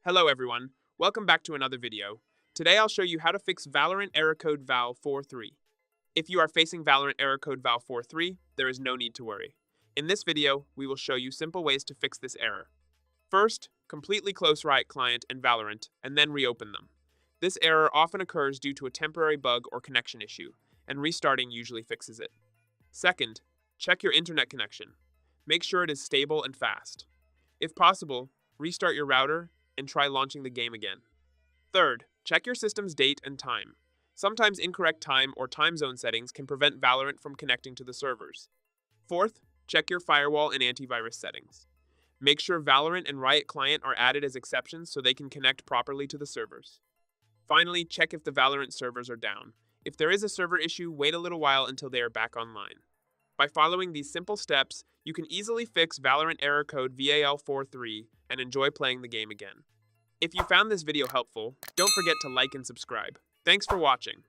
Hello everyone, welcome back to another video. Today I'll show you how to fix Valorant error code VAL43. If you are facing Valorant error code VAL43, there is no need to worry. In this video, we will show you simple ways to fix this error. First, completely close Riot Client and Valorant, and then reopen them. This error often occurs due to a temporary bug or connection issue, and restarting usually fixes it. Second, check your internet connection. Make sure it is stable and fast. If possible, restart your router and try launching the game again. Third, check your system's date and time. Sometimes incorrect time or time zone settings can prevent Valorant from connecting to the servers. Fourth, check your firewall and antivirus settings. Make sure Valorant and Riot Client are added as exceptions so they can connect properly to the servers. Finally, check if the Valorant servers are down. If there is a server issue, wait a little while until they are back online. By following these simple steps, you can easily fix Valorant error code VAL43 and enjoy playing the game again. If you found this video helpful, don't forget to like and subscribe. Thanks for watching.